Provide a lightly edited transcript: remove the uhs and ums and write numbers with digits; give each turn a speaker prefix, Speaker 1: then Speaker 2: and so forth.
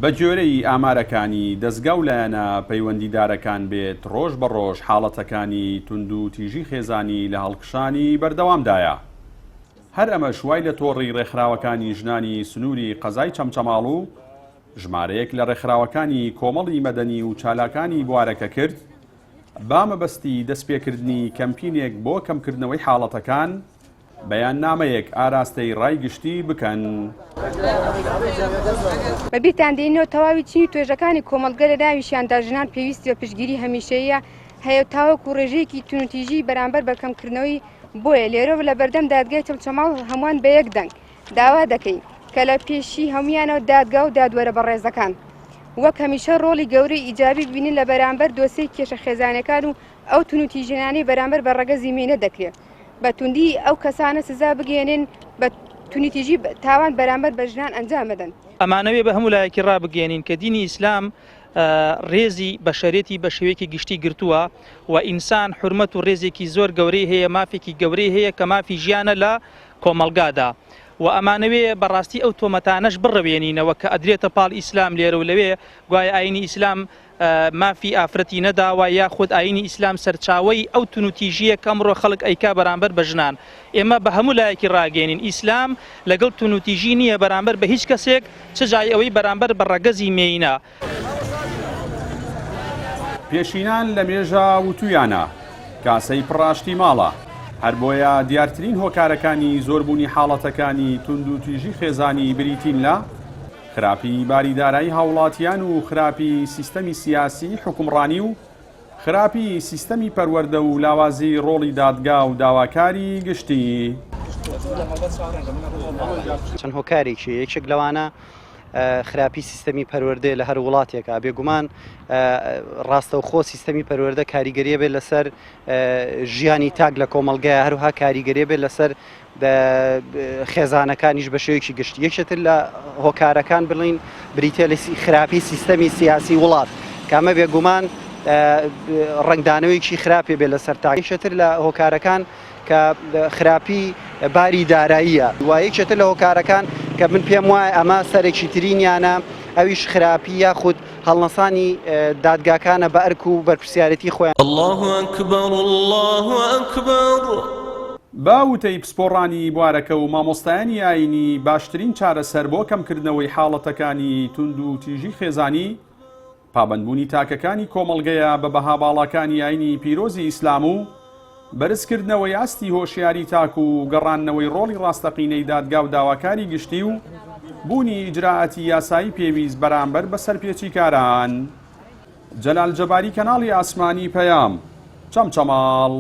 Speaker 1: بە گوێرەی ئامارەکانی دەستگا و لایەنە پەیوەندیدارەکان بێت ڕۆژ بە ڕۆژ حاڵەتەکانی توند و تیژی خێزانی لە هەڵکشانی بەردەوامدایە. هەر ئەمە شوای لە تۆڕی ڕێکخراوەکانی ژنانی سنووری قەزای چەمچەماڵ و ژمارەیەک لە ڕێکخراوەکانی کۆمەڵی مەدەنی و چالاکانی بوارەکە کرد با مەبەستی دەستپێکردنی کەمپینێک بۆ کەمکردنەوەی حاڵەتەکان بەیان نامەیەک ئاراستەی ڕایگشتی بکەن.
Speaker 2: بەبیرتان دێنەوە تەواوی چین و توێژەکانی کۆمەڵگە لە ناویشیاندا ژنان پێویستی بە پشتگیری هەمیشەیە هەیە تاوەکو ڕێژەیەکی تونوتیژی بەرامبەر بە کەمکردنەوەی بۆیە لێرەوە لە بەردەم دادگای چەمچەماڵ هەمووان بە یەک دەنگ داوا دەکەین کە لە پێشی هەمویانەوە دادگا و دادوەرە بەڕێزەکان وەک هەمیشە ڕۆڵی گەورەی ئیجابی ببینن لە بەرامبەر دۆسەی کێشە خێزانەکان و ئەو تونوتیژەنانی بەرامبەر بە ڕەگەزی مێنە دەکرێت بە توندی ئەو کەسانە سزا بگەێنن بە تونیتیژی تاوان بەرامبەر بە ژنان ئەنجام بدەن.
Speaker 3: ئەمانەوێ بە هەموو لایەکی ڕابگەێنین کە دینی ئیسلام ڕێزی بەشەرێتی بە شێوەیەکی گشتی گرتووە و ئینسان حرمەت و ڕێزێکی زۆر گەورەی هەیە مافێکی گەورەی هەیە کە مافی ژیانە لە کۆمەڵگادا و ئەمانەوێ بەڕاستی ئەو تۆمەتانەش بڕەوێنینەوە کە ئەدرێتە پاڵ ئیسلام لێرە و لەوێ گوایە ئاینی ئیسلام مافی ئافرەتی نەداوە یاخود ئاینی ئیسلام سەرچاوەی ئەو تونوتیژیە کە ئەمڕۆ خەڵک ئەیکا بەرامبەر بە ژنان. ئێمە بە هەموو لایەکی ڕاگەێنین ئیسلام لەگەڵ تونوتیژی نییە بەرامبەر بە هیچ کەسێک چ جای ئەوەی بەرامبەر بە ڕەگەزی مێینە.
Speaker 1: پێشینان لە مێژە وتویانە کاسەی پڕاشتی ماڵە هەر بۆیە دیارترین هۆکارەکانی زۆربوونی حاڵەتەکانی تند و تیژی خێزانی بریتین لە خراپی باریدارایی هاوڵاتیان و خراپی سیستەمی سیاسی حکومڕانی و خراپی سیستەمی پەروەردە و لاوازی ڕۆڵی دادگا و داواکاری گشتی.
Speaker 4: چەند هۆکارێکی یەکێک لەوانە خراپی سیستەمی پەروەردە لە هەر وڵاتێکە بێگومان ڕاستەوخۆ سیستەمی پەروەردە کاریگەریە بێت لەسەر ژیانی تاک لە کۆمەڵگەیە هەروها کاریگەریە بێت لەسەر خێزانەکانیش بە شێوەیەکی گشتی. یەکێتر لە هۆکارەکان بڵین بریتە لە خراپی سیستەمی سیاسی وڵات کامە بێگومان ڕنگدانەوەیکی خراپێ بێت لەسەر تا. یەکێتر لە هۆکارەکان کە خراپی باری داراییە و یەکێتر لە هۆکارەکان کە من پێم وایە ئەمە سەرێکی ترینیانە ئەویش خراپی یاخود هەڵنەسانی دادگاکانە بە ئەرک و بەرپرسیارەتی خۆیان.
Speaker 5: الله ئەکبەر الله ئەکبەر.
Speaker 1: باوتەی پسپۆڕانی بوارەکە و مامۆستایانی ئاینی باشترین چارەسەر بۆ کەمکردنەوەی حاڵەتەکانی تند و تیژی خێزانی پابەندبوونی تاکەکانی کۆمەڵگەیە بە بەها باڵەکانی ئاینی پیرۆزی ئیسلام و بەرزکردنەوەی ئاستی هۆشیاری تاک و گەڕانەوەی ڕۆڵی ڕاستەقینەی دادگا و داواکاری گشتی و بوونی ئیجراعەتی یاسایی پێویست بەرامبەر بە سەرپێچیکاران. جەلال جەباری کەناڵی ئاسمانی پەیام چەمچەماڵ.